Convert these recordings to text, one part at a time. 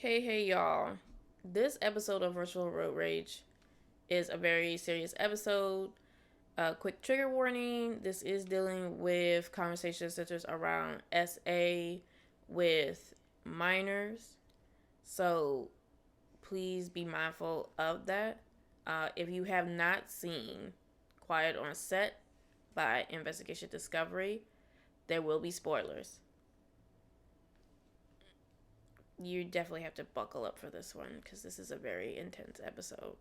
Hey, y'all. This episode of Virtual Road Rage is a very serious episode. Quick trigger warning, this is dealing with conversations such as around SA with minors. So please be mindful of that. If you have not seen Quiet on Set by Investigation Discovery, there will be spoilers. You definitely have to buckle up for this one because this is a very intense episode.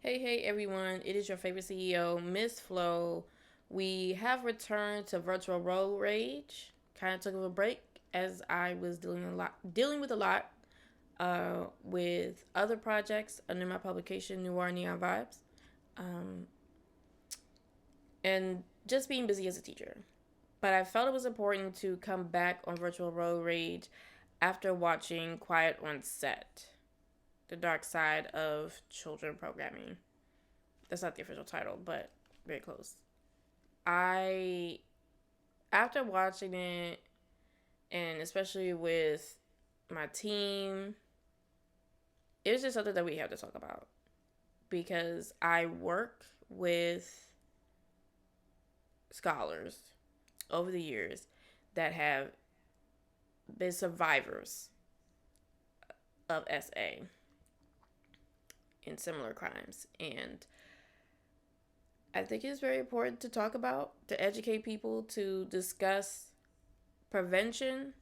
Hey everyone, it is your favorite CEO, Miss Flo. We have returned to Virtual Road Rage. Kind of took a break as I was dealing with a lot with other projects under my publication, Noir Neon Vibes, and just being busy as a teacher. But I felt it was important to come back on Virtual Road Rage after watching Quiet on Set, The Dark Side of Children Programming. That's not the official title, but very close. After watching it, and especially with my team, it was just something that we have to talk about because I work with scholars over the years that have been survivors of SA in similar crimes. And I think it's very important to talk about, to educate people, to discuss prevention,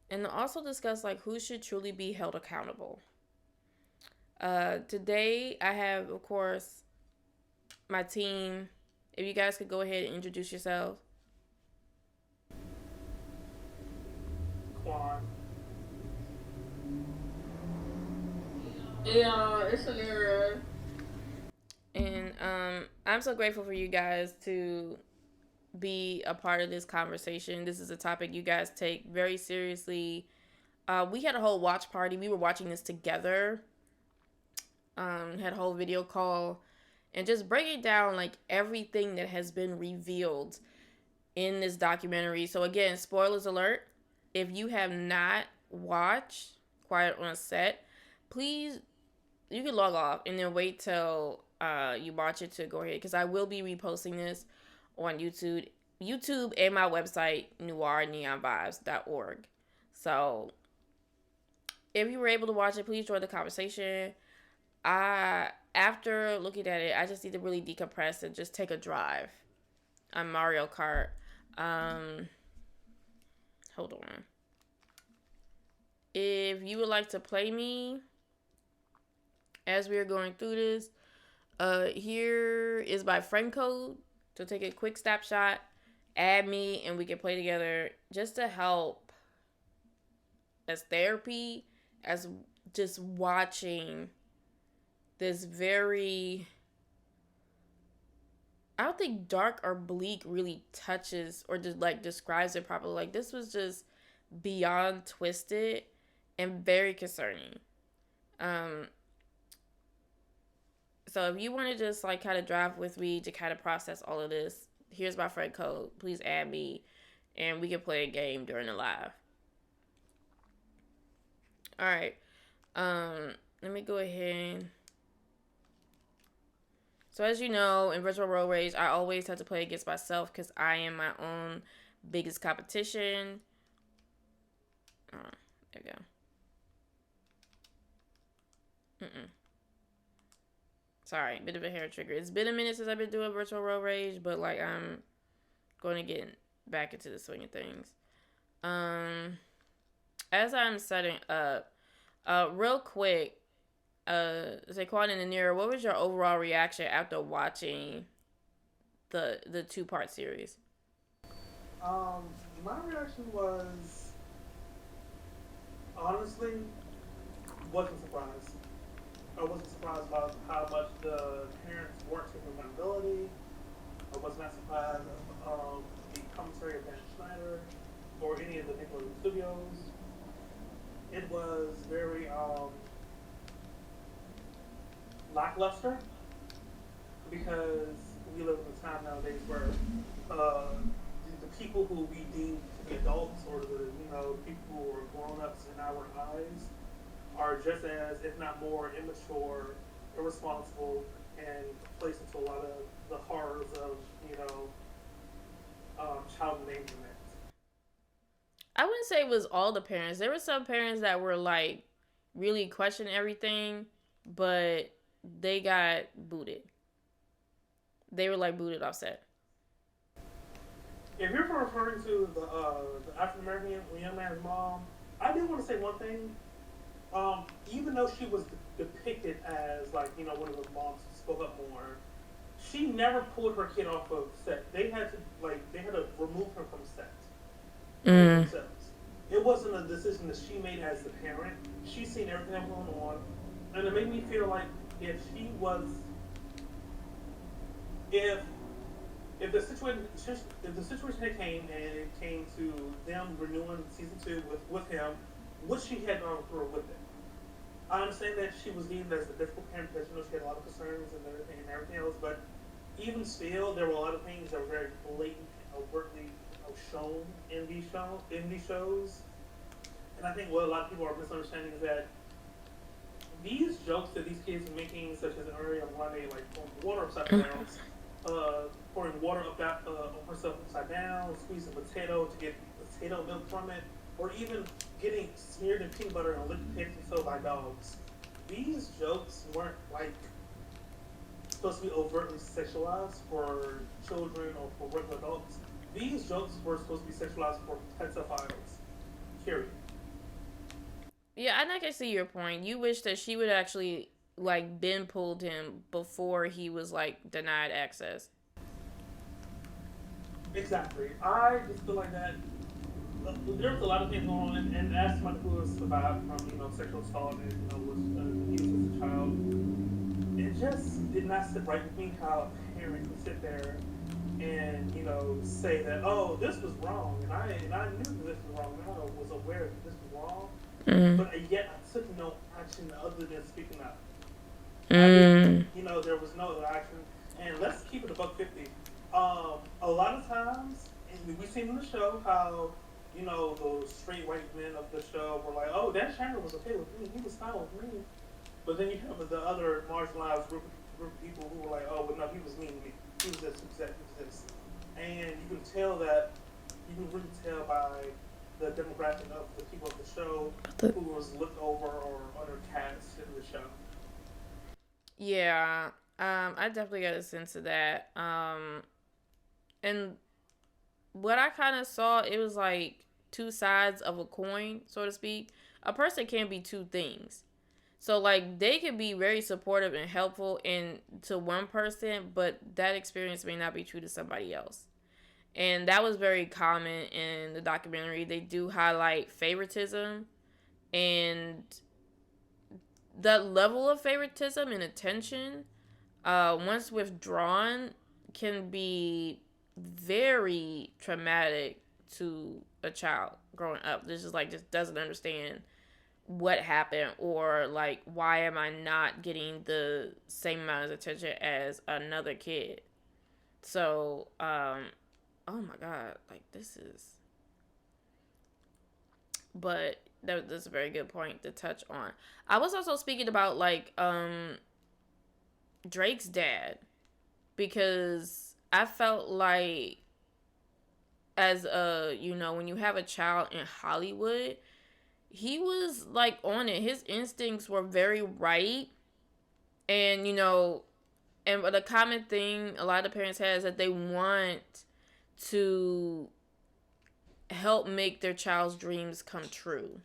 and to also discuss like who should truly be held accountable. Today I have, of course, my team. If you guys could go ahead and introduce yourselves. Quan. Yeah, it's Aneara. And I'm so grateful for you guys to be a part of this conversation. This is a topic you guys take very seriously. We had a whole watch party. We were watching this together. Had a whole video call and just breaking down like everything that has been revealed in this documentary. So again, spoilers alert. If you have not watched Quiet on Set, please, you can log off and then wait till you watch it to go ahead, because I will be reposting this on YouTube and my website, noirneonvibes.org. So if you were able to watch it, please join the conversation. After looking at it, I just need to really decompress and just take a drive on Mario Kart. Hold on. If you would like to play me as we are going through this, here is my friend code to take a quick snapshot, add me, and we can play together just to help as therapy, as just watching this very, I don't think dark or bleak really touches or just like describes it properly. Like, this was just beyond twisted and very concerning. So if you want to just like kind of drive with me to kind of process all of this, here's my friend code. Please add me and we can play a game during the live. All right. Let me go ahead. So as you know, in Virtual Road Rage, I always have to play against myself because I am my own biggest competition. There we go. Sorry, bit of a hair trigger. It's been a minute since I've been doing Virtual Road Rage, but like I'm going to get back into the swing of things. As I'm setting up, real quick, SyQuan and Aneara, what was your overall reaction after watching the 2-part series? My reaction was honestly wasn't surprised. I wasn't surprised about how much the parents weren't taking accountability. I was not surprised the commentary studios, it was very lackluster because we live in a time nowadays where the people who we deem to be adults or the people who are grown ups in our eyes are just as, if not more, immature, irresponsible, and placed into a lot of the horrors of child endangerment. I wouldn't say it was all the parents. There were some parents that were like really questioning everything, but they got booted. They were like booted off set. If you're referring to the African American young man's mom, I do want to say one thing. Even though she was depicted as like one of the moms who spoke up more, she never pulled her kid off of set. They had to remove her from set Mm. themselves. It wasn't a decision that she made as the parent. She's seen everything that was going on, and it made me feel like if she was, if if the situation came and it came to them renewing season 2 with him, what she had gone through with it. I understand that she was deemed as a difficult parent because she had a lot of concerns and everything else, but even still, there were a lot of things that were very blatant, overtly shown in these shows. And I think what a lot of people are misunderstanding is that these jokes that these kids are making, such as Aneara Monday, like pouring water upside down, pouring water on herself upside down, squeezing a potato to get potato milk from it, or even getting smeared in peanut butter and licked pigs and so by dogs. These jokes weren't like supposed to be overtly sexualized for children or for regular adults. These jokes were supposed to be sexualized for pedophiles. Period. Yeah, and I can see your point. You wish that she would actually like been pulled him before he was like denied access. Exactly. I just feel like that there was a lot of things going on, and as somebody who has survived from sexual assault and was abused as a child, it just did not sit right with me how a parent could sit there and say that, oh, this was wrong, and I knew that this was wrong, and I was aware that this was wrong, Mm. but yet I took no action other than speaking up. I didn't, Mm. there was no other action. And let's keep it a buck 50. A lot of times, and we've seen in the show how, those straight white men of the show were like, oh, Dan Chandler was okay with me. He was fine with me. But then you have the other marginalized group of people who were like, oh, but no, he was mean to me. He was this, he was that, he was this. And you can really tell by the demographic of the people of the show who was looked over or undercast in the show. Yeah, I definitely got a sense of that. And what I kind of saw, it was like two sides of a coin, so to speak. A person can be two things. So like they can be very supportive and helpful in to one person, but that experience may not be true to somebody else. And that was very common in the documentary. They do highlight favoritism, and the level of favoritism and attention, once withdrawn, can be very traumatic to a child growing up. This is like just doesn't understand what happened, or like why am I not getting the same amount of attention as another kid. So oh my god, like this is, but that's a very good point to touch on. I was also speaking about like Drake's dad, because I felt like, as a, when you have a child in Hollywood, he was like on it. His instincts were very right. And and the common thing a lot of parents have is that they want to help make their child's dreams come true.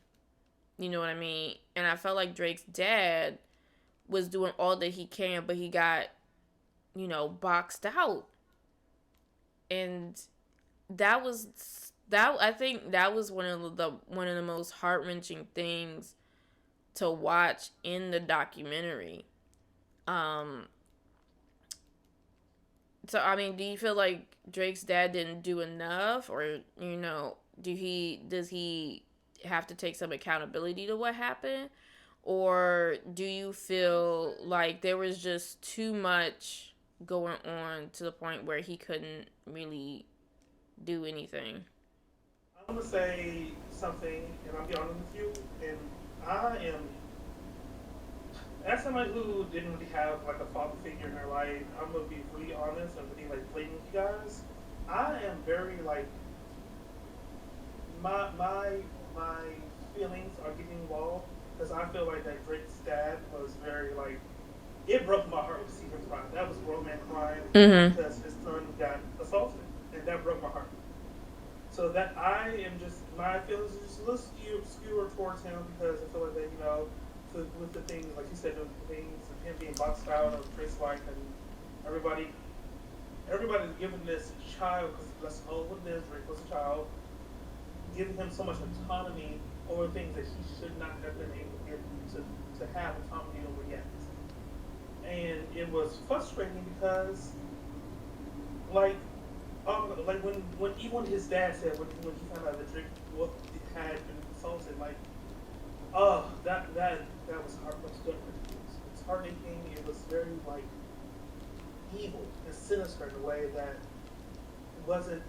You know what I mean? And I felt like Drake's dad was doing all that he can, but he got, boxed out. And that I think that was one of the most heart-wrenching things to watch in the documentary. Um so I mean, do you feel like Drake's dad didn't do enough, or do he does he have to take some accountability to what happened? Or do you feel like there was just too much going on to the point where he couldn't really do anything? I'm gonna say something, and I'll be honest with you. And I am, as somebody who didn't really have like a father figure in their life, I'm gonna be really honest and really like blatant with you guys. I am very like my feelings are getting involved because I feel like that Drake's dad was very like it broke my heart to see him cry. That was a grown man crying Mm-hmm. because his son got assaulted, and that broke my heart. So that I am just my feelings are just a little skewer towards him because I feel like that with the things like you said, the things of him being boxed out of Drake's life and everybody everybody's given this child because that's all what it is. Drake was a child, giving him so much autonomy over things that he should not have been able to get to have autonomy over yet. And it was frustrating because like when even his dad said when he found out that Drake had been assaulted, like that was heartbreaking. It's heartaching. It was very like evil and sinister in a way that wasn't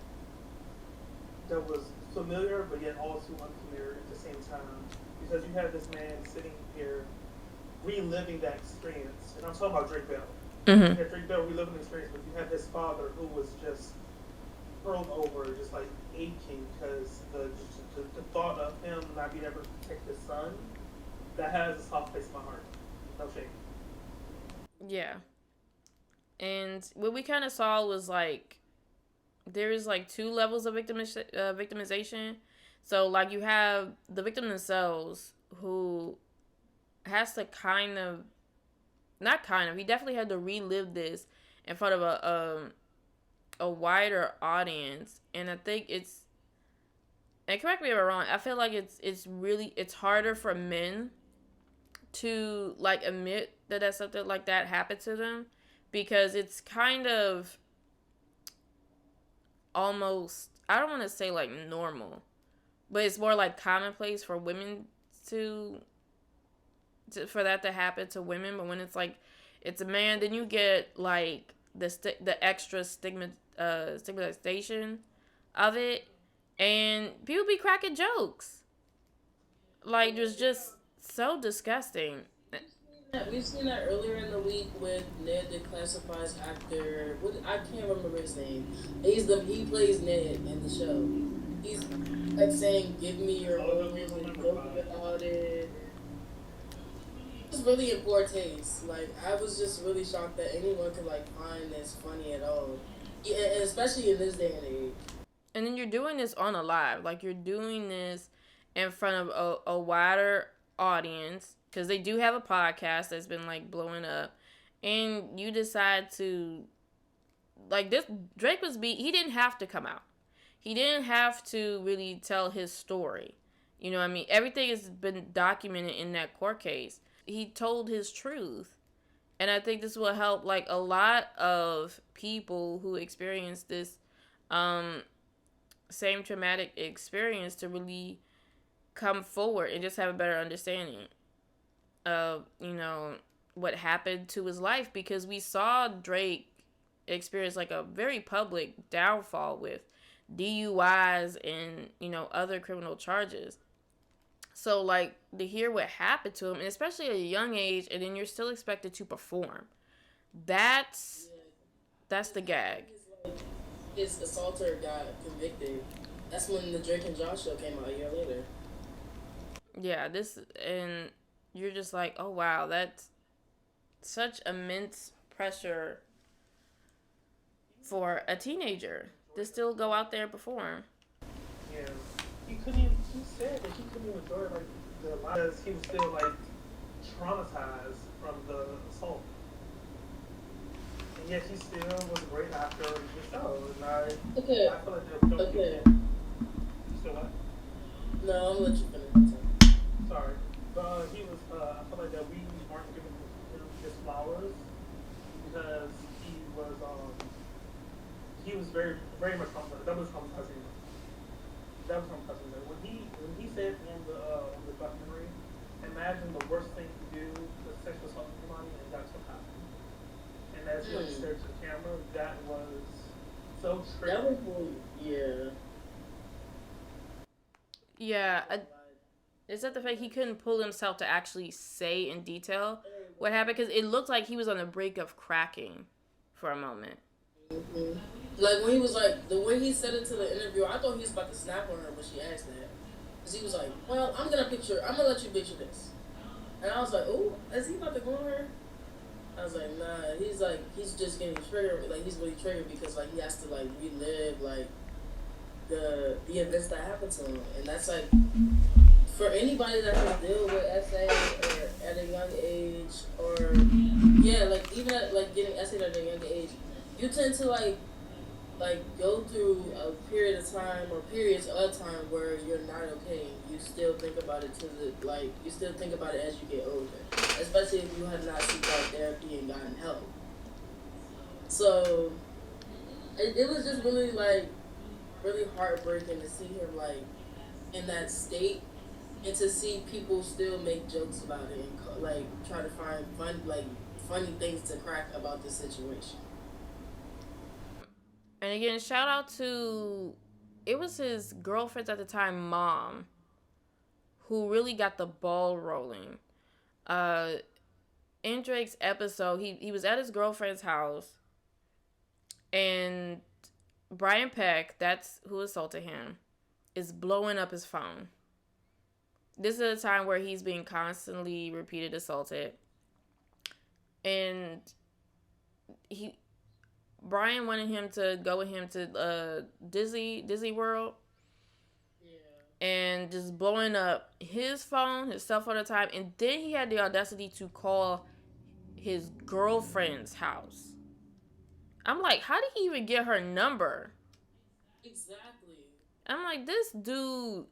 that was familiar but yet all too unfamiliar at the same time. Because you have this man sitting here reliving that experience, and I'm talking about Drake Bell. Mm-hmm. You have Drake Bell reliving the experience, but you have his father who was just hurled over, just like aching because the thought of him not being able to protect his son, that has a soft place in my heart. No shame. Yeah. And what we kind of saw was like there is like two levels of victimization. So like you have the victim themselves who has to kind of not kind of he definitely had to relive this in front of a wider audience, and I think it's and correct me if I'm wrong, I feel like it's really it's harder for men to like admit that something like that happened to them because it's kind of almost I don't want to say like normal, but it's more like commonplace for women to for that to happen to women. But when it's like it's a man, then you get like the extra stigmatization of it, and people be cracking jokes like it was just so disgusting. We've seen that earlier in the week with Ned the Classified's actor. What I can't remember his name. He plays Ned in the show. He's like saying, "Give me your rose and go about it." It's really in poor taste. Like I was just really shocked that anyone could like find this funny at all. Yeah, and especially in this day and age. And then you're doing this on a live, like you're doing this in front of a wider audience because they do have a podcast that's been like blowing up, and you decide to like this. Drake he didn't have to come out. He didn't have to really tell his story. You know what I mean? Everything has been documented in that court case. He told his truth. And I think this will help like a lot of people who experience this um, same traumatic experience to really come forward and just have a better understanding of, what happened to his life, because we saw Drake experience like a very public downfall with DUIs and, other criminal charges. So, like, to hear what happened to him, and especially at a young age, and then you're still expected to perform. That's the gag. His assaulter got convicted. That's when the Drake and Josh show came out a year later. Yeah, and you're just like, oh, wow, that's such immense pressure for a teenager to still go out there and perform. Yeah. He said that he couldn't even enjoy like the life because he was still like traumatized from the assault. And yet he still was a great actor in the show. And I feel like they'll Okay. You still what? No, I'm gonna let you finish. Sorry. But I feel like that we aren't giving him his flowers because he was very, very much traumatized. That was traumatizing. that was impressive. When he said on the documentary, imagine the worst thing to do to sexual assault somebody, and that's what happened. And as he like stared to the camera, that was so true. That was really, yeah. Yeah, is that the fact he couldn't pull himself to actually say in detail what happened? Because it looked like he was on the brink of cracking for a moment. Mm-hmm. Like when he was like, the way he said it to the interviewer, I thought he was about to snap on her when she asked that. Because he was like, well, I'm going to let you picture this. And I was like, oh, is he about to go on her? I was like, nah. He's like, he's just getting triggered. Like, he's really triggered because, like, he has to, like, relive, like, the events that happened to him. And that's, like, for anybody that has deal with SA or at a young age, or, yeah, like, even at, like, getting SA at a young age, you tend to, like go through a period of time or periods of time where you're not okay. You still think about it you still think about it as you get older, especially if you have not sought out therapy and gotten help. So it was just really like really heartbreaking to see him like in that state, and to see people still make jokes about it and like try to find funny things to crack about the situation. And again, shout out to, it was his girlfriend's at the time mom who really got the ball rolling. In Drake's episode, he was at his girlfriend's house, and Brian Peck, that's who assaulted him, is blowing up his phone. This is a time where he's being constantly repeated assaulted. And Brian wanted him to go with him to Disney World. Yeah. And just blowing up his phone, his cell phone at the time. And then he had the audacity to call his girlfriend's house. I'm like, how did he even get her number? Exactly. I'm like, this dude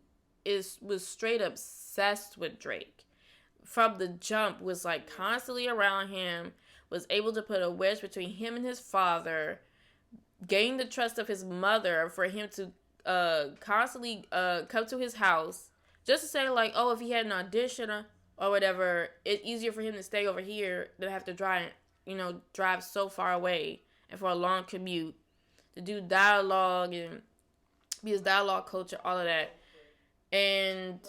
was straight up obsessed with Drake. From the jump, was like constantly around him, was able to put a wedge between him and his father, gain the trust of his mother for him to constantly come to his house just to say like, oh, if he had an audition or whatever, it's easier for him to stay over here than have to drive so far away and for a long commute, to do dialogue and be his dialogue coach and all of that. And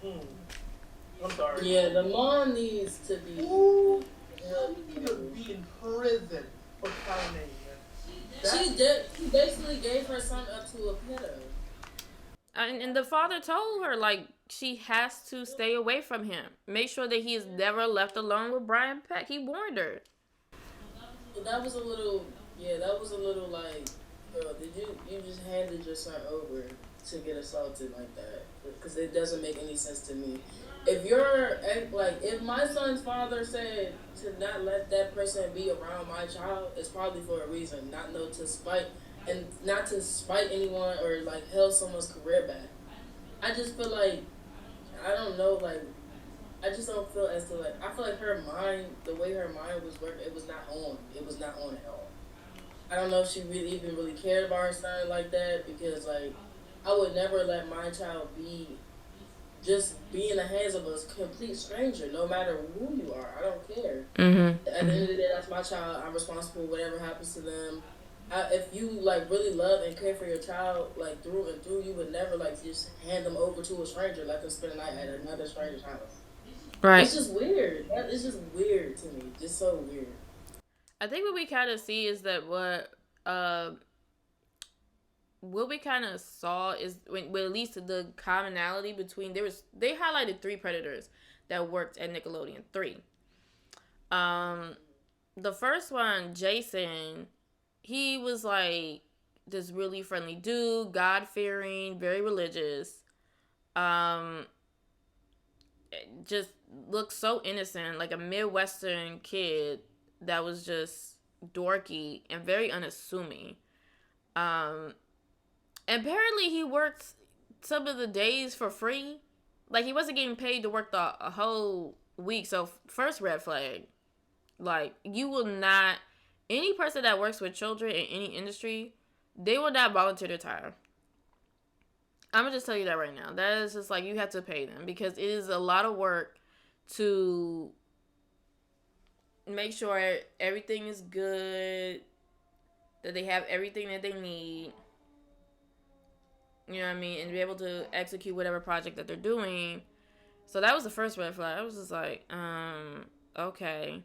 I'm sorry. Yeah, the mom needs to be. Who needs to be in prison for calumniating her? She did. He basically gave her son up to a pedo. And the father told her, like, she has to stay away from him. Make sure that he is never left alone with Brian Peck. He warned her. But that was a little like, girl, you just handed your son over to get assaulted like that? Because it doesn't make any sense to me. If my son's father said to not let that person be around my child, it's probably for a reason, not to spite anyone or like held someone's career back. I just feel like, I don't know, like, I just don't feel as to like, I feel like her mind, the way her mind was working, it was not on at all. I don't know if she really cared about her son like that, because like, I would never let my child be in the hands of a complete stranger, no matter who you are. I don't care. Mm-hmm. At the end of the day, that's my child. I'm responsible for whatever happens to them. If you like really love and care for your child like through and through, you would never like just hand them over to a stranger, let them spend the night at another stranger's house. Right. It's just weird. It's just weird to me. Just so weird. I think what we kind of see is that what we kind of saw is at least the commonality between they highlighted 3 predators that worked at Nickelodeon. 3. The first one, Jason, he was like this really friendly dude, God-fearing, very religious. Just looked so innocent, like a Midwestern kid that was just dorky and very unassuming. Apparently he worked some of the days for free. Like, he wasn't getting paid to work a whole week. So, first red flag. Like, you will not... Any person that works with children in any industry, they will not volunteer their time. I'm gonna just tell you that right now. That is just like you have to pay them because it is a lot of work to make sure everything is good, that they have everything that they need. You know what I mean, and be able to execute whatever project that they're doing. So that was the first red flag. I was just like, okay.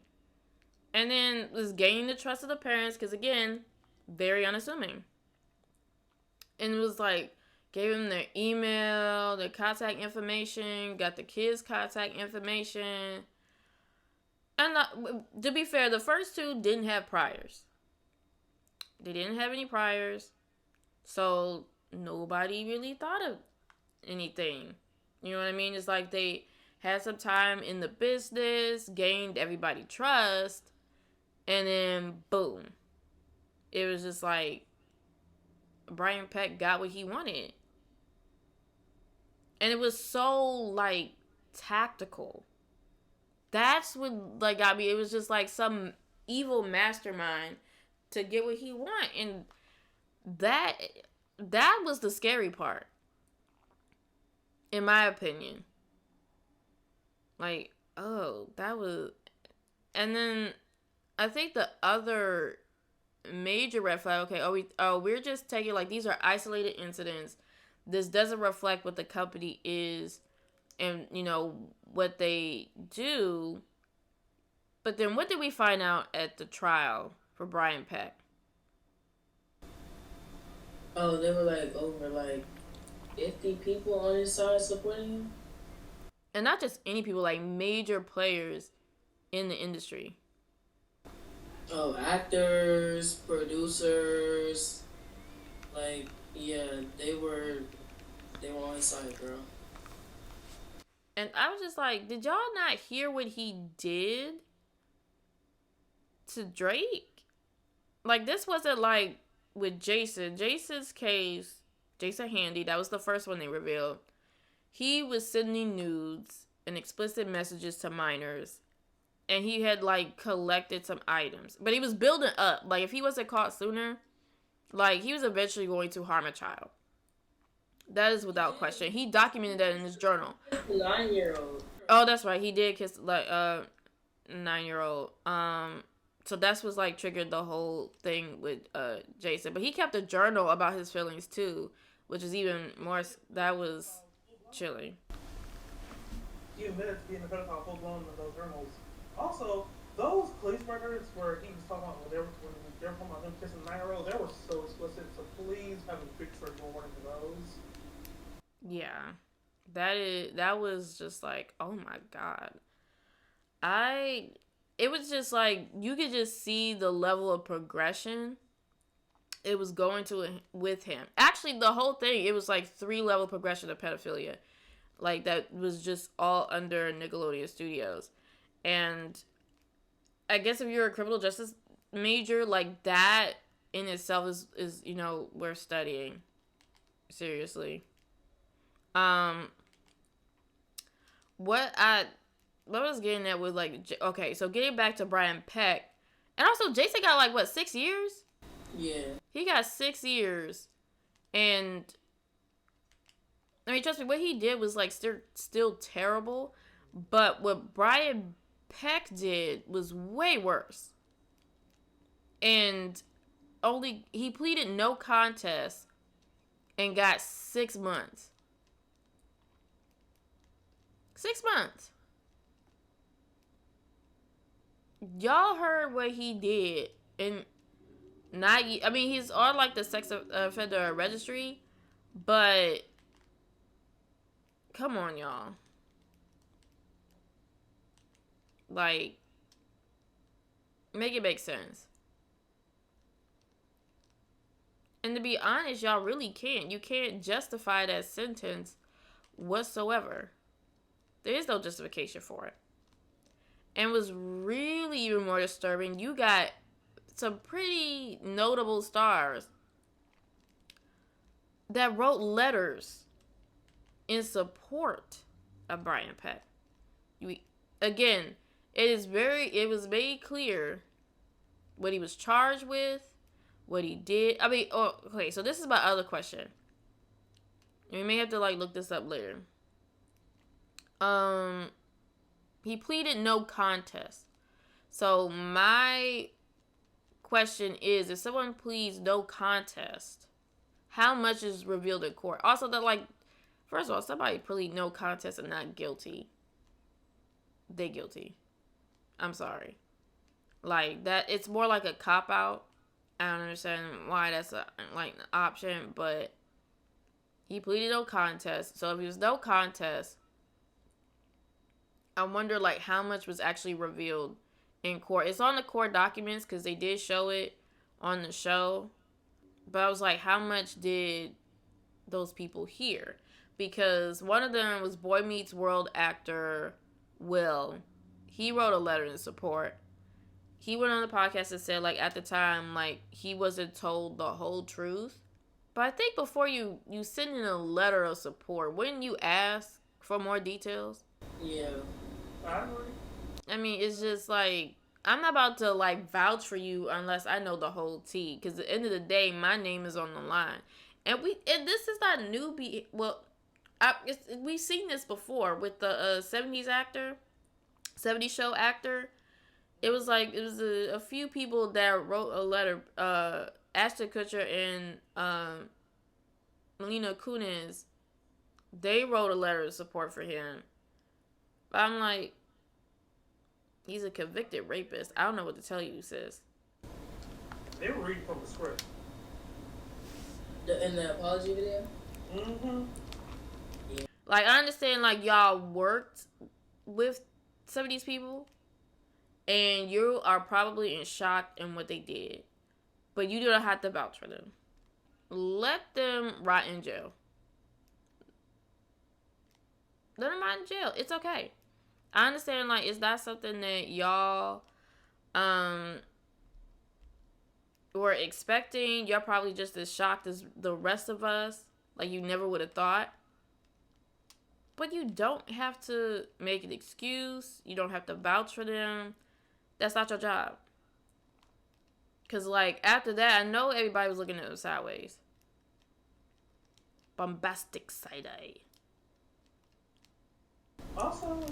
And then was gaining the trust of the parents because again, very unassuming. And it was like gave them their email, their contact information, got the kids' contact information. And to be fair, the first two didn't have priors. They didn't have any priors, so nobody really thought of anything. You know what I mean? It's like they had some time in the business, gained everybody trust, and then boom. It was just like Brian Peck got what he wanted. And it was so like tactical. That's what like got me. It was just like some evil mastermind to get what he want. And that was the scary part. In my opinion. Like, oh, that was... And then I think the other major red flag, okay, we're just taking, like, these are isolated incidents. This doesn't reflect what the company is and, you know, what they do. But then what did we find out at the trial for Brian Peck? Oh, they were like over like 50 people on his side supporting him? And not just any people, like major players in the industry. Oh, actors, producers, like, yeah, they were on his side, girl. And I was just like, did y'all not hear what he did to Drake? Like, this wasn't like with Jason. Jason's case, Jason Handy, that was the first one they revealed. He was sending nudes and explicit messages to minors. And he had, like, collected some items. But he was building up. Like, if he wasn't caught sooner, like, he was eventually going to harm a child. That is without question. He documented that in his journal. 9-year-old. Oh, that's right. He did kiss, like, 9-year-old. So that's what's, like, triggered the whole thing with Jason. But he kept a journal about his feelings, too. Which is even more... That was chilling. He admitted to being a pedophile full-blown in those journals. Also, those police records where he was talking about when they were talking about him kissing 9-year-old, they were so explicit. So please have a big trigger warning for those. Yeah, that was just like, oh my god. It was just like, you could just see the level of progression it was going to with him. Actually, the whole thing, it was like 3-level progression of pedophilia. Like, that was just all under Nickelodeon Studios. And I guess if you're a criminal justice major, like, that in itself is you know, worth studying. Seriously. What I was getting at with, like, okay, so getting back to Brian Peck, and also Jason got, like, what, 6 years? Yeah. He got 6 years, and I mean, trust me, what he did was, like, still terrible, but what Brian Peck did was way worse. And he pleaded no contest and got 6 months. 6 months. Y'all heard what he did, and I mean, he's on, like, the sex offender registry, but come on, y'all. Like, make it make sense. And to be honest, y'all really can't. You can't justify that sentence whatsoever. There is no justification for it. And was really even more disturbing, you got some pretty notable stars that wrote letters in support of Brian Peck. Again, it was made clear what he was charged with, what he did. I mean, okay, so this is my other question. We may have to like look this up later. He pleaded no contest. So my question is, if someone pleads no contest, how much is revealed in court? Also, that like, first of all, somebody plead no contest and not guilty. They guilty. I'm sorry. Like that, it's more like a cop out. I don't understand why that's like an option, but he pleaded no contest. So if it was no contest, I wonder like how much was actually revealed in court. It's on the court documents because they did show it on the show. But I was like, how much did those people hear? Because one of them was Boy Meets World actor Will. He wrote a letter in support. He went on the podcast and said, like, at the time, like, he wasn't told the whole truth. But I think before you send in a letter of support, wouldn't you ask for more details? Yeah. I mean, it's just like, I'm not about to like vouch for you unless I know the whole tea. Because at the end of the day, my name is on the line, and this is not new. We've seen this before with the 70s actor, 70s show actor. It was a few people that wrote a letter. Ashton Kutcher and Melina Kunis, they wrote a letter of support for him. But I'm like, he's a convicted rapist. I don't know what to tell you, sis. They were reading from the script. In the apology video? Mm-hmm. Yeah. Like, I understand, like, y'all worked with some of these people, and you are probably in shock in what they did. But you don't have to vouch for them. Let them rot in jail. Let them rot in jail. It's okay. I understand, like, it's not something that y'all were expecting. You're probably just as shocked as the rest of us. Like, you never would have thought. But you don't have to make an excuse. You don't have to vouch for them. That's not your job. Because, like, after that, I know everybody was looking at them sideways. Bombastic side-eye. Also,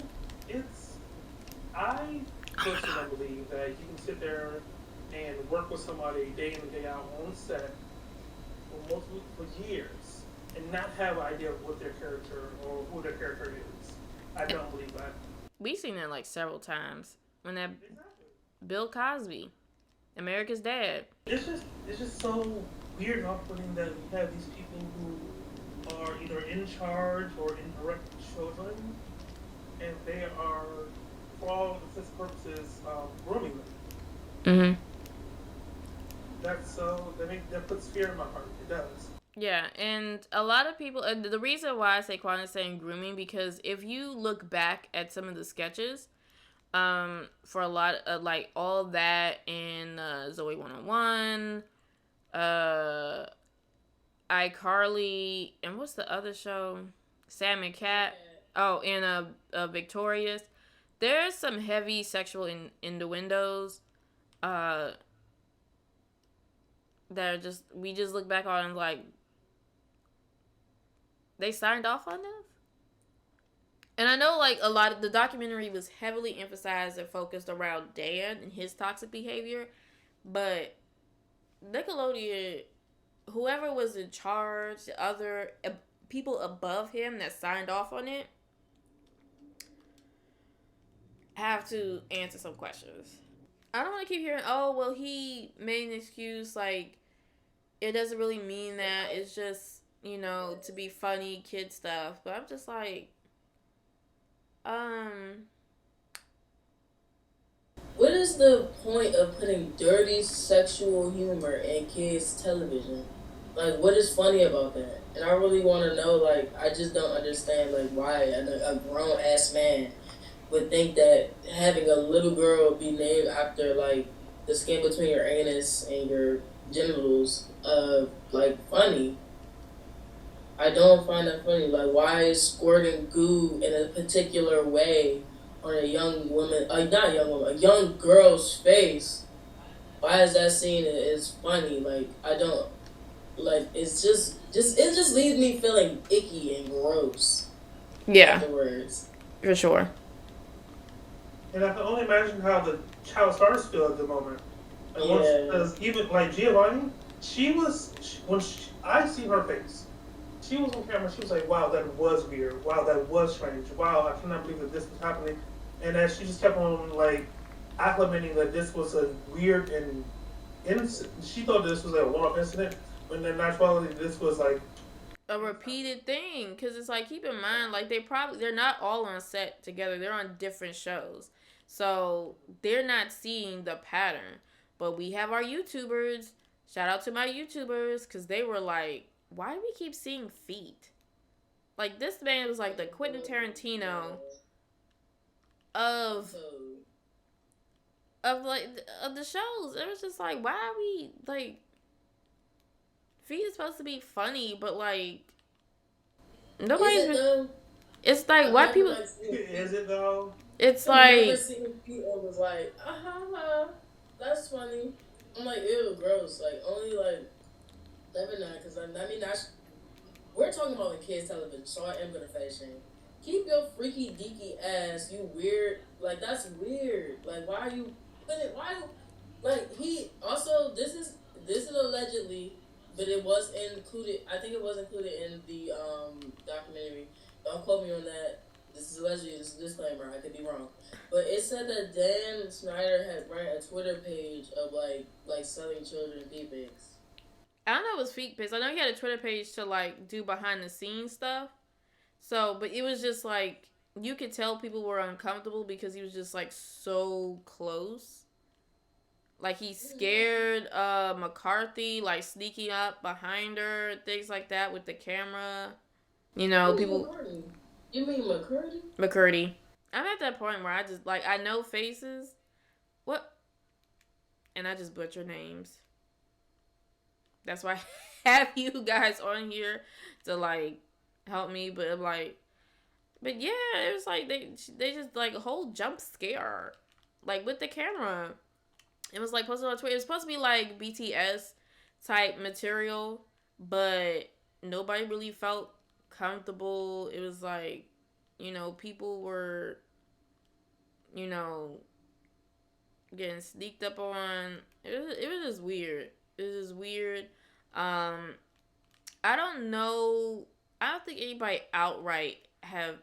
I personally believe that you can sit there and work with somebody day in and day out on set for years and not have an idea of what their character or who their character is. I don't believe that. We've seen that like several times. When that Bill Cosby, America's Dad. It's just so weird and off-putting that we have these people who are either in charge or indirect children, and they are, for all intents and purposes, grooming them. That puts fear in my heart. It does. Yeah, and a lot of people, the reason why SyQuan is saying grooming, because if you look back at some of the sketches, for a lot of, like, all that in Zoe 101, iCarly, and what's the other show? Sam and Cat. Oh, and Victorious. There's some heavy sexual innuendos that are just, we just look back on and like, they signed off on this? And I know, like, a lot of the documentary was heavily emphasized and focused around Dan and his toxic behavior, but Nickelodeon, whoever was in charge, the other people above him that signed off on it, have to answer some questions. I don't want to keep hearing, oh, well, he made an excuse, like, it doesn't really mean that, it's just, you know, to be funny, kid stuff, but I'm just like, what is the point of putting dirty sexual humor in kids' television? Like, what is funny about that? And I really want to know, like, I just don't understand, like, why a grown-ass man would think that having a little girl be named after, like, the skin between your anus and your genitals, like, funny. I don't find that funny. Like, why is squirting goo in a particular way on a young woman, not a young woman, a young girl's face? Why is that seen as funny? Like, I don't like it's just it just leaves me feeling icky and gross Yeah, afterwards. for sure. And I can only imagine how the child stars feel at the moment. And once, Yeah. because even like Giovanni, I see her face, she was on camera. She was like, "Wow, that was weird. Wow, that was strange. Wow, I cannot believe that this was happening." And as she just kept on like acclimating that this was a weird and innocent, she thought this was like a one-off incident. When in actuality, this was like A repeated thing, because it's like, keep in mind, like they're not all on set together, they're on different shows, so they're not seeing the pattern. But we have our YouTubers, shout out to my YouTubers, because they were like, why do we keep seeing feet? Like, this man was like the Quentin Tarantino of like of the shows. It was just like, why are we like, feet is supposed to be funny, but like nobody's been. It's like, why people? is it though? It's I've like, never seen people was like, that's funny. I'm like, ew, gross. Like only like 11 because I mean we're talking about the kids television, so I am gonna fashion. Keep your freaky deaky ass, you weird. Like that's weird. Like why are you putting it? Why? Like he also this is allegedly, but it was included. I think it was included in the documentary. Don't quote me on that. This is allegedly. This is a disclaimer. I could be wrong, but it said that Dan Snyder had ran a Twitter page of like selling children pee pics. I don't know if it was feet pics. I know he had a Twitter page to like do behind the scenes stuff. So, but it was just like, you could tell people were uncomfortable because he was just like so close. Like he scared McCarthy, like sneaking up behind her, things like that with the camera. You know, people. McCurdy? You mean McCurdy? McCurdy. I'm at that point where I just like, I know faces. What? And I just butcher names. That's why I have you guys on here to like help me. But I'm like, but yeah, it was like they just like a whole jump scare, like with the camera. It was like posted on Twitter. It was supposed to be like BTS type material, but nobody really felt comfortable. It was like, you know, people were, you know, getting sneaked up on. It was just weird. It was just weird. I don't know. I don't think anybody outright have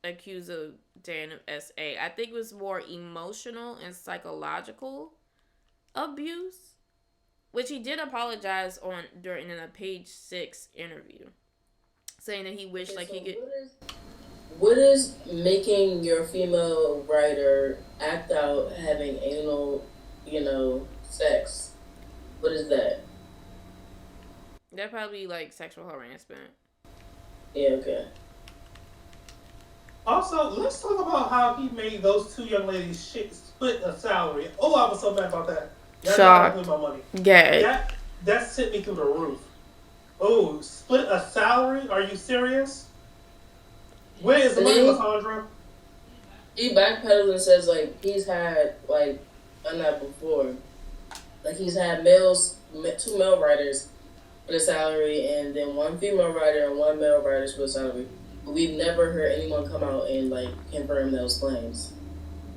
accused of Dan of SA. I think it was more emotional and psychological abuse, which he did apologize on during in a Page 6 interview, saying that he wished like he could. What is making your female writer act out having anal, sex? What is that? That probably like sexual harassment. Yeah, okay. Also, let's talk about how he made those two young ladies split a salary. Oh, I was so mad about that. Y'all Shocked. my money. Gay. That sent me through the roof. Oh, split a salary? Are you serious? Where is the money, Lysandra? He backpedals and says like he's had like done that before. Like he's had two male writers for the salary, and then one female writer and one male writer for the salary. But we've never heard anyone come out and like confirm those claims.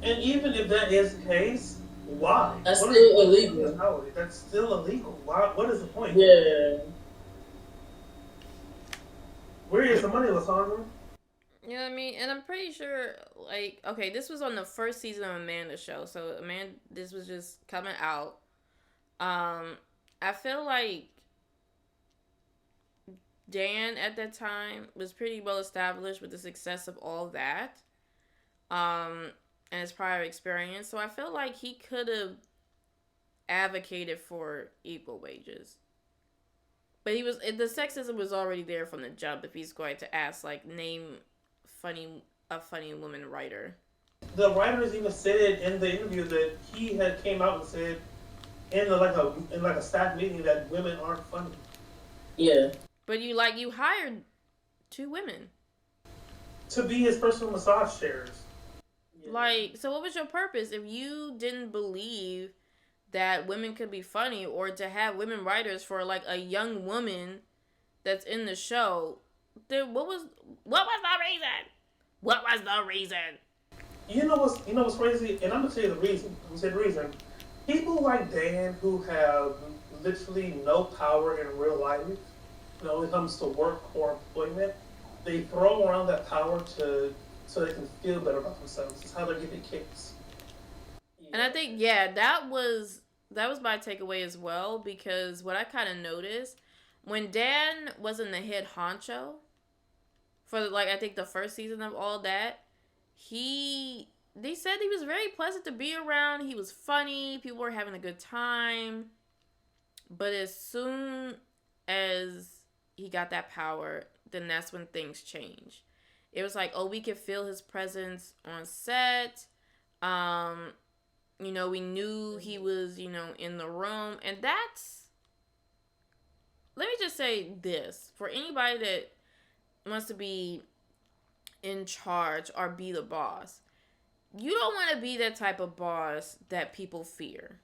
And even if that is the case, why? That's still illegal. That's still illegal. Why? What is the point? Yeah. Where is the money, Lysandra? You know what I mean? And I'm pretty sure, like, okay, this was on the first season of Amanda's show, so this was just coming out. I feel like Dan at that time was pretty well established with the success of all that, and his prior experience. So I feel like he could have advocated for equal wages. But the sexism was already there from the jump. If he's going to ask, like, name a funny woman writer. The writers even said in the interview that he had came out and said in a staff meeting that women aren't funny. Yeah. But you hired two women to be his personal massage chairs. Like, so what was your purpose if you didn't believe that women could be funny, or to have women writers for like a young woman that's in the show. What was the reason? What was the reason? You know what's crazy, and I'm gonna tell you the reason. I'm gonna say the reason. People like Dan who have literally no power in real life, when it comes to work or employment, they throw around that power to so they can feel better about themselves. It's how they get their kicks. And I think, yeah, that was my takeaway as well, because what I kind of noticed when Dan wasn't the head honcho for like I think the first season of all that, they said he was very pleasant to be around. He was funny. People were having a good time. But as soon as he got that power, then that's when things changed. It was like, oh, we could feel his presence on set. We knew he was, in the room. And that's, let me just say this. For anybody that wants to be in charge or be the boss, you don't want to be that type of boss that people fear.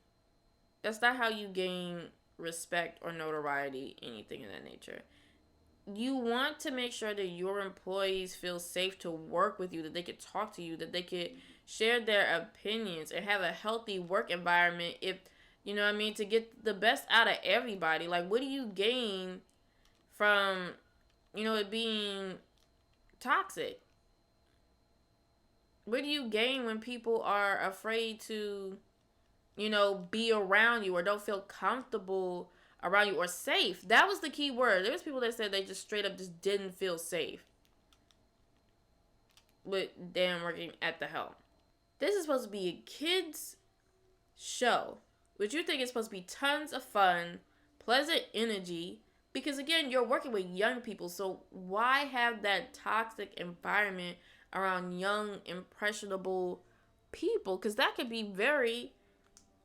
That's not how you gain respect or notoriety, anything of that nature. You want to make sure that your employees feel safe to work with you, that they could talk to you, that they could share their opinions and have a healthy work environment. If to get the best out of everybody. Like, what do you gain from it being toxic? What do you gain when people are afraid to be around you or don't feel comfortable around you or safe? That was the key word. There was people that said they just straight up just didn't feel safe with Dan working at the helm. This is supposed to be a kids show, which you think is supposed to be tons of fun, pleasant energy, because again, you're working with young people, so why have that toxic environment around young, impressionable people? Because that could be very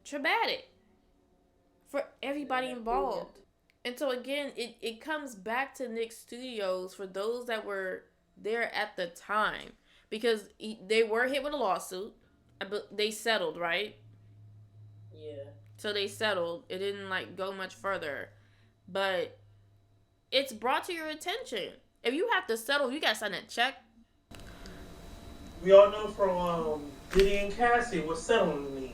traumatic for everybody involved. And so again, it comes back to Nick Studios for those that were there at the time, because they were hit with a lawsuit, but they settled, right? Yeah. So they settled. It didn't go much further, but it's brought to your attention. If you have to settle, you gotta sign a check. We all know from Diddy and Cassie what settling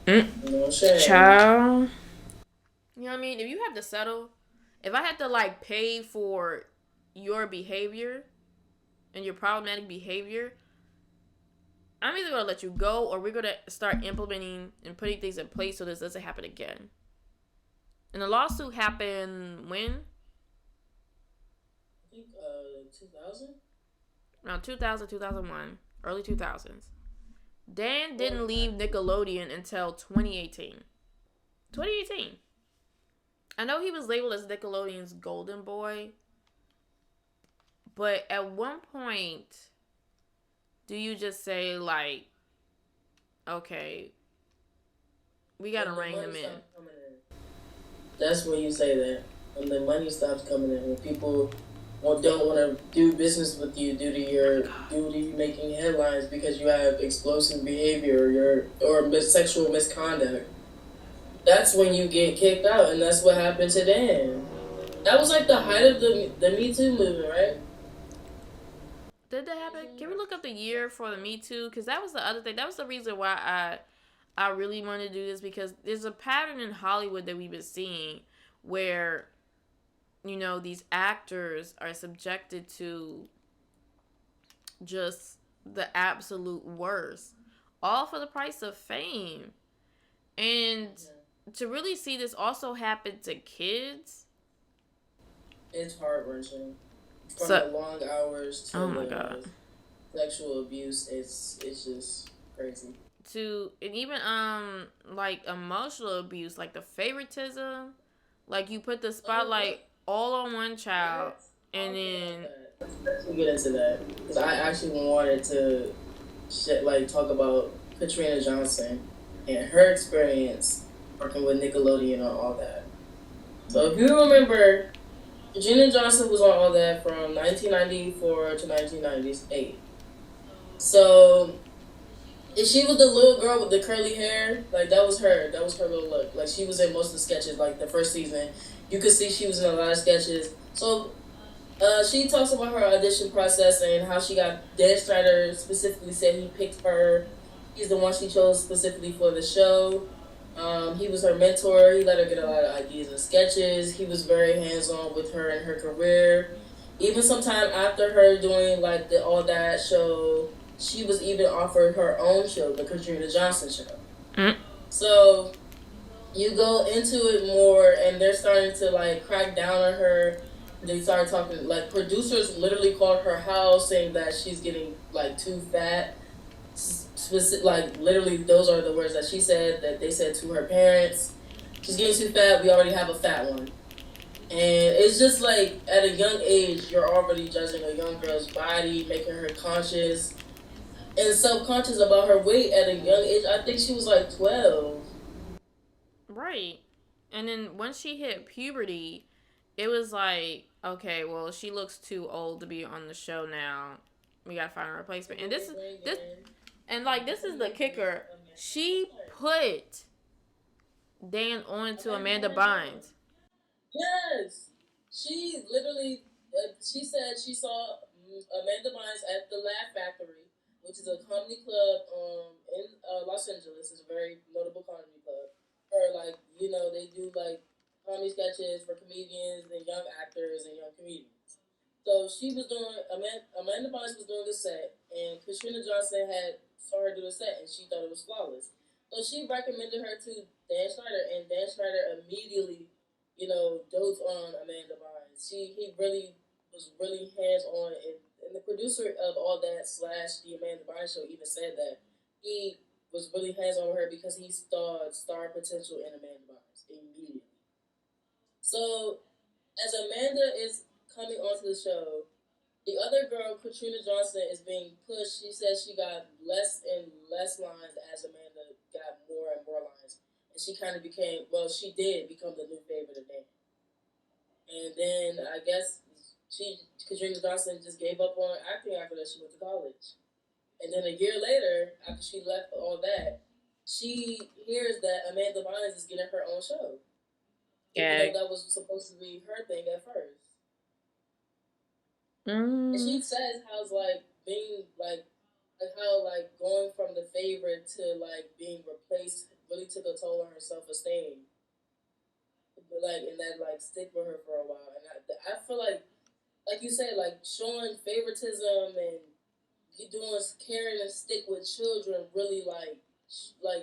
means. No shame. Child. You know what I mean? If you have to settle, if I had to pay for your behavior and your problematic behavior, I'm either gonna let you go or we're gonna start implementing and putting things in place so this doesn't happen again. And the lawsuit happened when? I think 2000? Around 2000, 2001, early 2000s. Dan didn't leave Nickelodeon until 2018. 2018. I know he was labeled as Nickelodeon's golden boy, but at one point, do you just say okay, we gotta rein them in? That's when you say that. When the money stops coming in, when people don't want to do business with you due to you making headlines because you have explosive behavior or sexual misconduct. That's when you get kicked out, and that's what happened to Dan. That was the height of the Me Too movement, right? Did that happen? Can we look up the year for the Me Too? Because that was the other thing. That was the reason why I really wanted to do this, because there's a pattern in Hollywood that we've been seeing where, these actors are subjected to just the absolute worst, all for the price of fame. And to really see this also happen to kids, it's heart-wrenching. From the long hours to oh my God, sexual abuse, it's just crazy. And even emotional abuse, the favoritism, you put the spotlight all on one child, and then let's get into that, because I actually wanted to talk about Katrina Johnson and her experience working with Nickelodeon on All That. So if you remember, Katrina Johnson was on All That from 1994 to 1998. So And she was the little girl with the curly hair. Like that was her. That was her little look. Like she was in most of the sketches. Like the first season, you could see she was in a lot of sketches. So she talks about her audition process and how she got Dan Strider specifically said he picked her. He's the one she chose specifically for the show. He was her mentor. He let her get a lot of ideas and sketches. He was very hands on with her and her career. Even sometime after her doing like the All That show, she was even offered her own show, the Katrina Johnson show. Mm. So you go into it more, and they're starting to like crack down on her. They started talking like producers literally called her house saying that she's getting like too fat. Like literally, those are the words that she said that they said to her parents. She's getting too fat. We already have a fat one. And it's just like at a young age, you're already judging a young girl's body, making her conscious and self-conscious about her weight at a young age. I think she was like 12. Right. And then once she hit puberty, it was like, okay, well, she looks too old to be on the show now. We gotta find a replacement. And this is the kicker. She put Dan on to Amanda Bynes. Yes, she literally. She said she saw Amanda Bynes at the Laugh Factory, which is a comedy club in Los Angeles. It's a very notable comedy club. Or like they do like comedy sketches for comedians and young actors and young comedians. So she was doing Amanda Bynes was doing the set, and Katrina Johnson had saw her do the set, and she thought it was flawless. So she recommended her to Dan Schneider, and Dan Schneider immediately dotes on Amanda Bynes. He really was really hands on, and the producer of all that slash the Amanda Bynes show even said that he was really hands on with her because he saw star potential in Amanda Bynes immediately. So as Amanda is coming onto the show, the other girl, Katrina Johnson, is being pushed. She says she got less and less lines as Amanda got more and more lines. And she kind of became, well, she did become the new favorite of Dan. And then I guess Katrina Johnson just gave up on acting after that. She went to college. And then a year later, after she left all that, she hears that Amanda Bynes is getting her own show. Even Yeah. though that was supposed to be her thing at first. And she Mm. says how's like being like how like going from the favorite to like being replaced really took a toll on her self esteem. But like and that like stick with her for a while. And I feel like you said, like showing favoritism and you doing caring and stick with children really like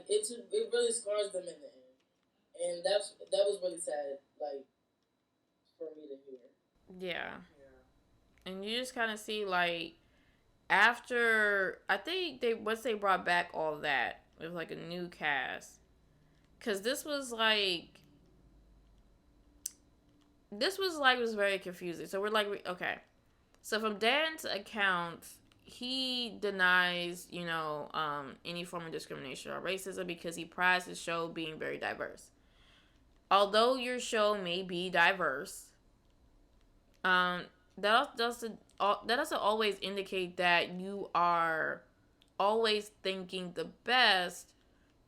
it really scars them in the end. And that was really sad, like for me to hear. Yeah. Yeah. And you just kind of see, like, after, I think once they brought back all that, it was like a new cast. Because it was very confusing. So we're like, okay. So from Dan's account, he denies, any form of discrimination or racism because he prides his show being very diverse. Although your show may be diverse, um, that doesn't always indicate that you are always thinking the best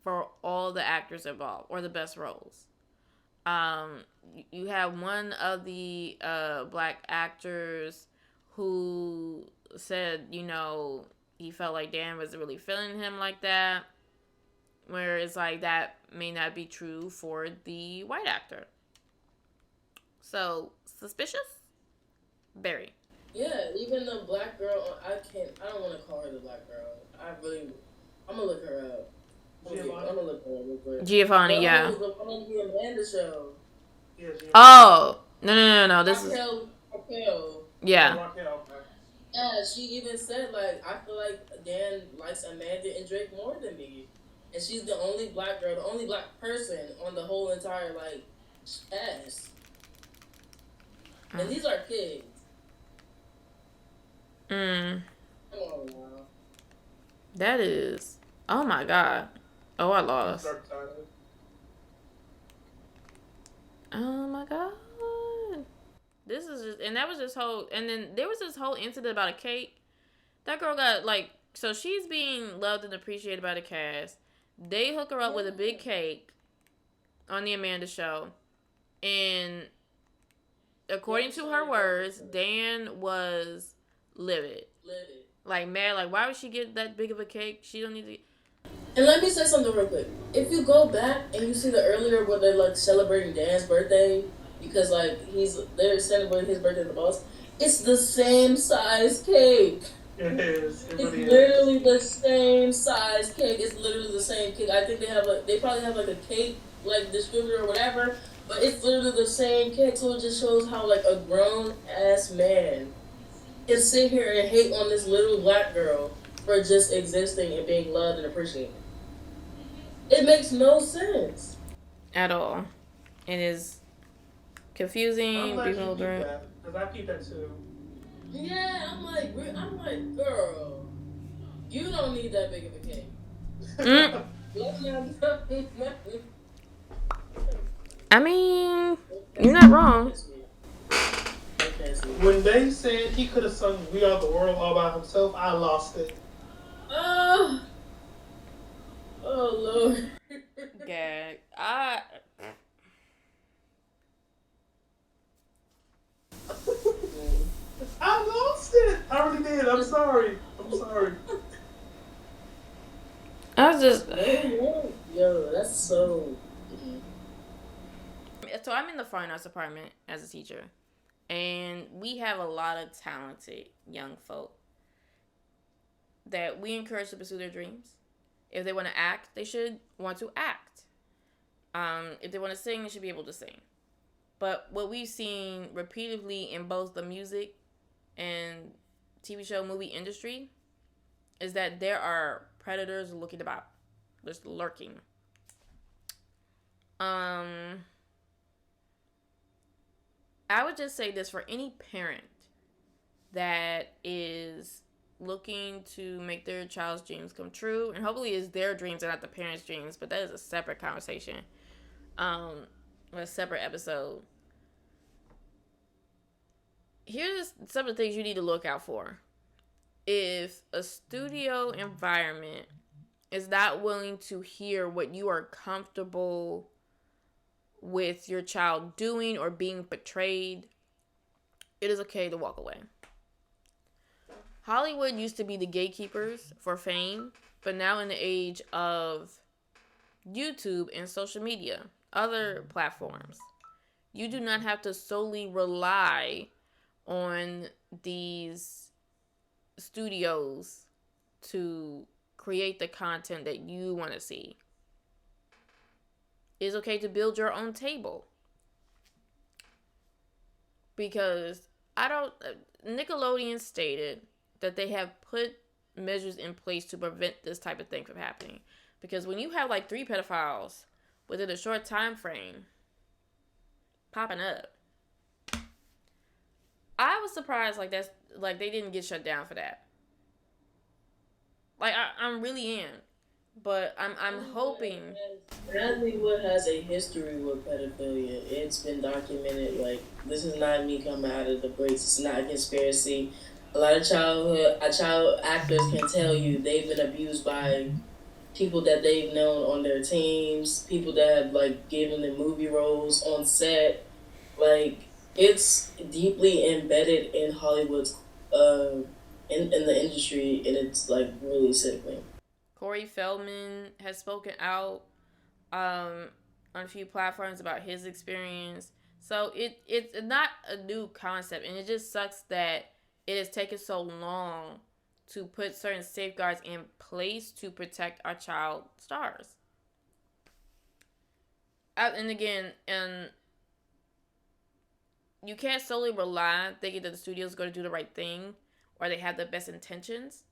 for all the actors involved or the best roles. Um, you have one of the black actors who said, he felt like Dan wasn't really feeling him like that. Whereas, like, that may not be true for the white actor. So, suspicious? Very. Yeah, even the black girl, I don't want to call her the black girl. I'm gonna look her up. I'm gonna look her up real quick. Giovanni, The yeah. the Amanda show. Yeah, Giovanni. Oh, no. This is. Raquel. Yeah. Raquel, okay. Yeah, she even said like I feel like Dan likes Amanda and Drake more than me, and she's the only black girl, the only black person on the whole entire like cast. And these are kids. Mm. Come on now. That is. Oh my god. Oh, I lost. Dark Side. Oh my god. This is just. And that was this whole. And then there was this whole incident about a cake. That girl got, like, So she's being loved and appreciated by the cast. They hook her up with a big cake on the Amanda show. And according to her words, Dan was livid. Like, mad. Like, why would she get that big of a cake? She don't need to. And let me say something real quick. If you go back and you see the earlier where they're like celebrating Dan's birthday, because like they're celebrating his birthday at the boss, it's the same size cake. It is. It really It's literally the same size cake. It's literally the same cake. I think they probably have like a cake like distributor or whatever, but it's literally the same cake. So it just shows how like a grown ass man can sit here and hate on this little black girl for just existing and being loved and appreciated. It makes no sense at all. It is confusing. I'm glad you peeped that, because I peeped that too. Yeah, I'm like, girl, you don't need that big of a cake. I mean, you're not wrong. When they said he could have sung "We Are the World" all by himself, I lost it. Oh Lord. Gag. I lost it. I really did. I'm sorry. I was just. Yo, that's so. So I'm in the fine arts department as a teacher, and we have a lot of talented young folk that we encourage to pursue their dreams. If they want to act, they should want to act. If they want to sing, they should be able to sing. But what we've seen repeatedly in both the music and TV show movie industry is that there are predators looking about, just lurking. I would just say this for any parent that is looking to make their child's dreams come true, and hopefully it's their dreams and not the parents' dreams, but that is a separate conversation, a separate episode. Here's some of the things you need to look out for. If a studio environment is not willing to hear what you are comfortable with your child doing or being portrayed, it is okay to walk away. Hollywood used to be the gatekeepers for fame, but now in the age of YouTube and social media, other platforms, you do not have to solely rely on these studios to create the content that you want to see. It's okay to build your own table. Because Nickelodeon stated that they have put measures in place to prevent this type of thing from happening. Because when you have like 3 pedophiles within a short time frame popping up, I was surprised like they didn't get shut down for that. Like I'm really am. But I'm hoping. Hollywood has a history with pedophilia. It's been documented. Like, this is not me coming out of the breaks. It's not a conspiracy. A lot of child actors can tell you they've been abused by people that they've known on their teams, people that have like given them movie roles on set. Like, it's deeply embedded in Hollywood's in the industry, and it's like really sickening. Corey Feldman has spoken out on a few platforms about his experience. So it's not a new concept, and it just sucks that it has taken so long to put certain safeguards in place to protect our child stars. And again, you can't solely rely thinking that the studio is going to do the right thing or they have the best intentions.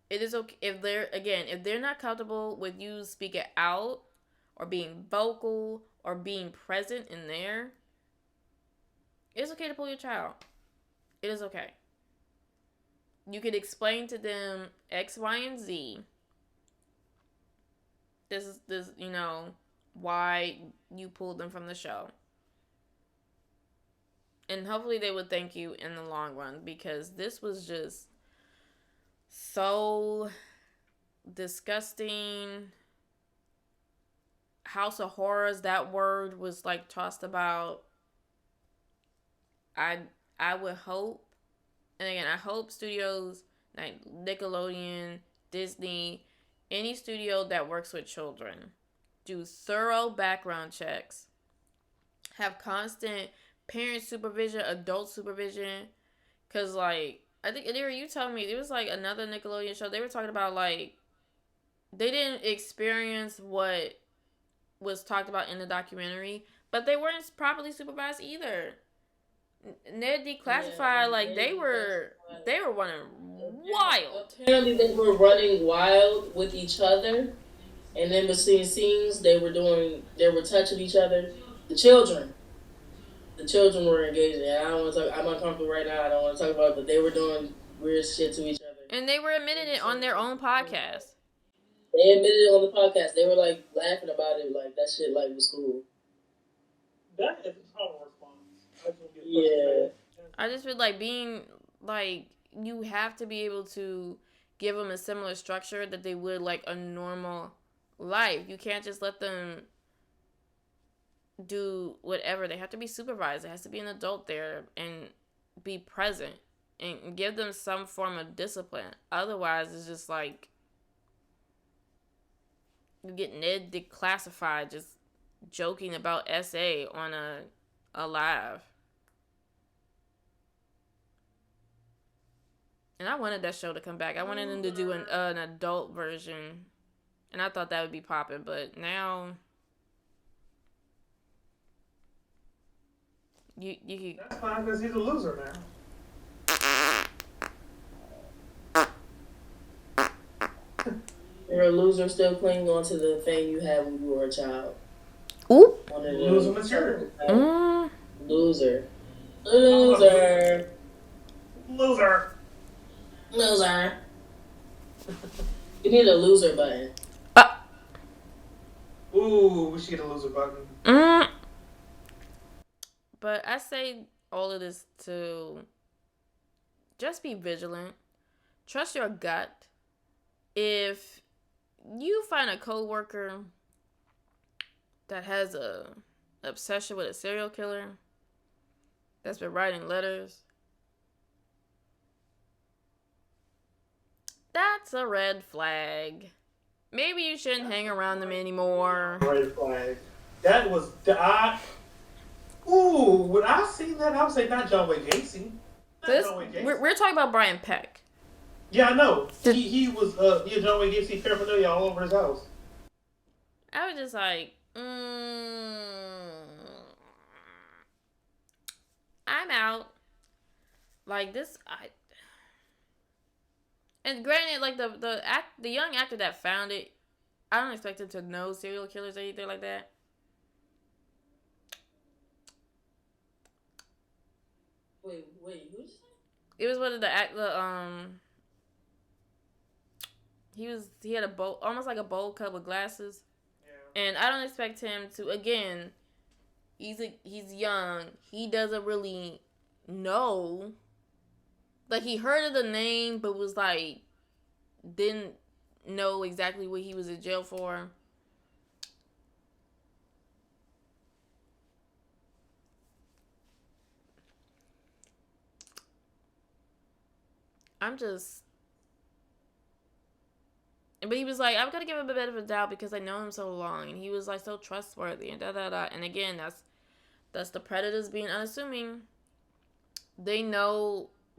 It is okay if they're not comfortable with you speaking out or being vocal or being present in there. It's okay to pull your child. It is okay. You could explain to them X, Y, and Z. This is why you pulled them from the show. And hopefully they would thank you in the long run, because this was just so disgusting. House of Horrors, that word was like tossed about. I I would hope, and again, I hope studios like Nickelodeon, Disney, any studio that works with children, do thorough background checks, have constant parent supervision, adult supervision, cause like I think Aneara, you told me it was like another Nickelodeon show. They were talking about like they didn't experience what was talked about in the documentary, but they weren't properly supervised either. Ned Yeah, Declassified, like Ned they were running wild. apparently they were running wild with each other, and then between scenes they were touching each other. The children, the children were engaging. And I don't want to talk. I'm uncomfortable right now. I don't want to talk about it, but they were doing weird shit to each other. And they were admitting it on their own podcast. They admitted it on the podcast. They were like laughing about it, like that shit like was cool. That is a trauma response. I just get Yeah. I just feel like being like you have to be able to give them a similar structure that they would like a normal life. You can't just let them do whatever. They have to be supervised. There has to be an adult there and be present and give them some form of discipline. Otherwise, it's just like you get Ned Declassified just joking about SA on a live. And I wanted that show to come back. I wanted them to do an adult version. And I thought that would be popping. But now you That's fine because he's a loser now. You're a loser still clinging on to the thing you had when you were a child. Ooh. Loser maturity. Loser. Loser. Loser. Loser. You need a loser button. Ooh, we should get a loser button. But I say all of this to just be vigilant. Trust your gut. If you find a coworker that has a obsession with a serial killer that's been writing letters, that's a red flag. Maybe you shouldn't hang around them anymore. Red flag. That was ooh, when I seen that, I would say not John Wayne Gacy. We're talking about Brian Peck. Yeah, I know. He was John Wayne Gacy paraphernalia all over his house. I was just like, I'm out. Like this, and granted, like the young actor that found it, I don't expect him to know serial killers or anything like that. Wait, who's that? It was one of the he had a bowl, almost like a bowl cut with glasses. Yeah. And I don't expect him to, again, he's young. He doesn't really know. Like, he heard of the name, but was like, didn't know exactly what he was in jail for. But he was like, I'm gonna give him a bit of a doubt because I know him so long, and he was like so trustworthy and da da da. And again, that's the predators being unassuming.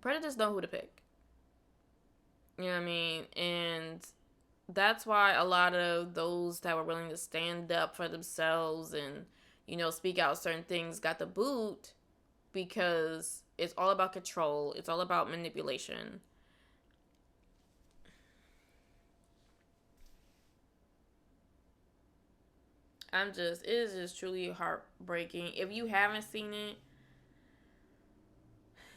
Predators know who to pick. You know what I mean? And that's why a lot of those that were willing to stand up for themselves and, speak out certain things got the boot, because it's all about control. It's all about manipulation. It is just truly heartbreaking. If you haven't seen it,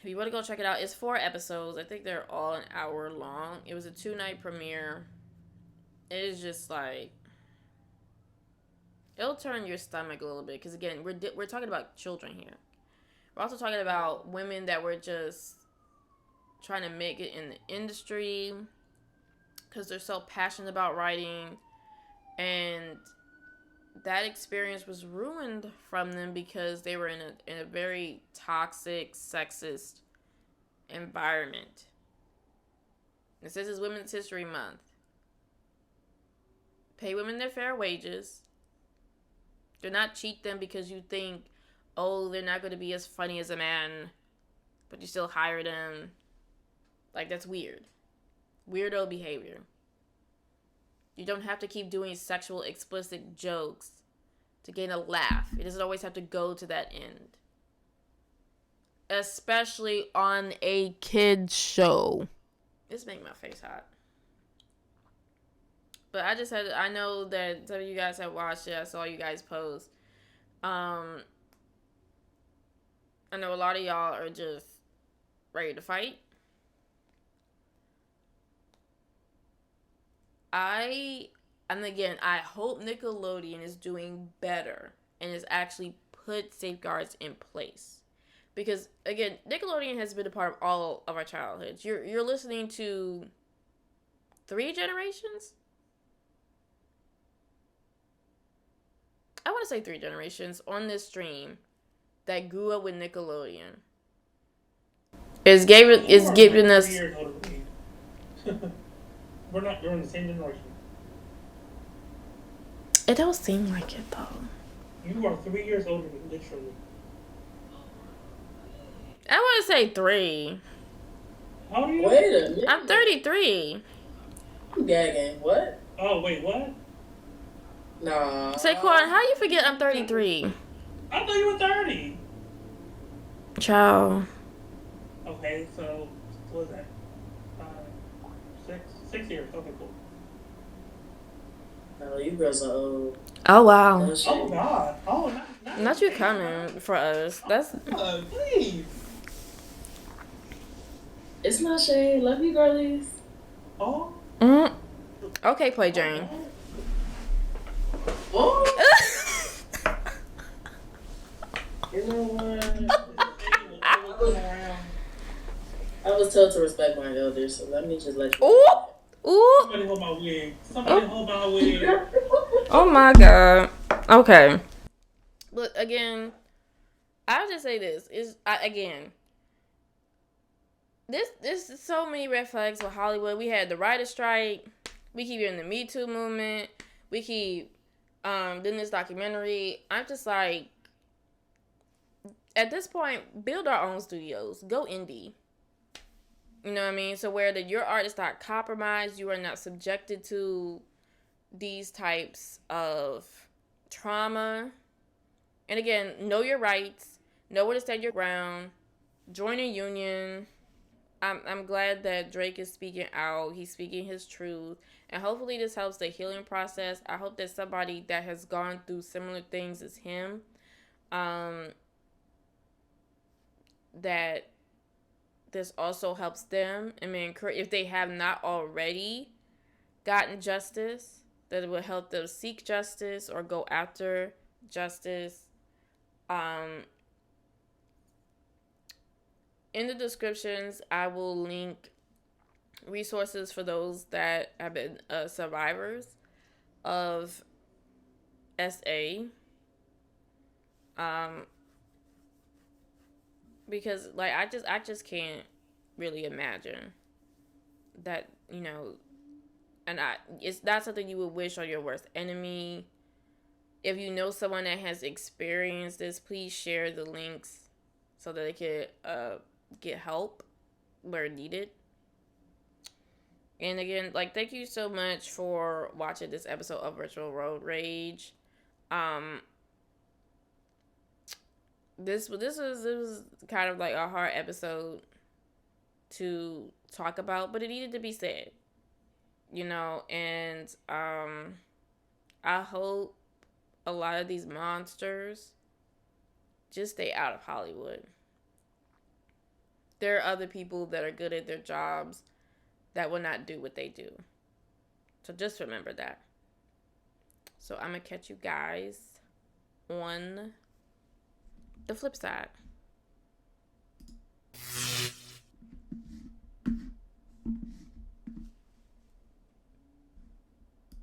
if you want to go check it out, it's 4 episodes. I think they're all an hour long. It was a 2-night premiere. It is just like, it'll turn your stomach a little bit, because again, we're talking about children here. We're also talking about women that were just trying to make it in the industry. because they're so passionate about writing, and that experience was ruined from them because they were in a very toxic, sexist environment. This is Women's History Month. Pay women their fair wages. Do not cheat them because you think, oh, they're not going to be as funny as a man, but you still hire them. Like, that's weird. Weirdo behavior. You don't have to keep doing sexual explicit jokes to gain a laugh. It doesn't always have to go to that end. Especially on a kid's show. This makes my face hot. But I know that some of you guys have watched it. I saw you guys post. I know a lot of y'all are just ready to fight. I hope Nickelodeon is doing better and has actually put safeguards in place. Because, again, Nickelodeon has been a part of all of our childhoods. You're listening to 3 generations? I want to say 3 generations on this stream that grew up with Nickelodeon. It's giving us... 3 years older than me. You're in the same generation. It don't seem like it, though. You are 3 years older than me, literally. I want to say 3. How old are you? Wait a minute. I'm 33. I'm gagging. What? Oh, wait, what? Nah. SyQuan, how you forget I'm 33? I thought you were 30. Ciao. Okay, so what was that? 6 years. Okay, cool. No, you girls are old. Oh, wow. Oh, God. Oh, Not you coming for us. That's... please. It's not shade. Love you, girlies. Oh. Okay, Play Jane. Oh. You know what? I was told to respect my elders, so let me just let you. Ooh. Somebody hold my wig. Hold my wig. Oh my God. Okay. Look, again, I'll just say this. This is so many red flags with Hollywood. We had the writer strike. We keep hearing the Me Too movement. We keep doing this documentary. I'm just like, at this point, build our own studios. Go indie. You know what I mean? So where your art is not compromised, you are not subjected to these types of trauma. And again, know your rights. Know where to stand your ground. Join a union. I'm glad that Drake is speaking out. He's speaking his truth. And hopefully this helps the healing process. I hope that somebody that has gone through similar things as him, that this also helps them. I mean, if they have not already gotten justice, that it will help them seek justice or go after justice. In the descriptions, I will link resources for those that have been survivors of SA. Because like I just can't really imagine that, you know, and it's not something you would wish on your worst enemy. If you know someone that has experienced this, please share the links so that they can get help where needed. And again, like, thank you so much for watching this episode of Virtual Road Rage. This was kind of like a hard episode to talk about, but it needed to be said, you know. And I hope a lot of these monsters just stay out of Hollywood. There are other people that are good at their jobs that will not do what they do. So just remember that. So I'm going to catch you guys on the flip side.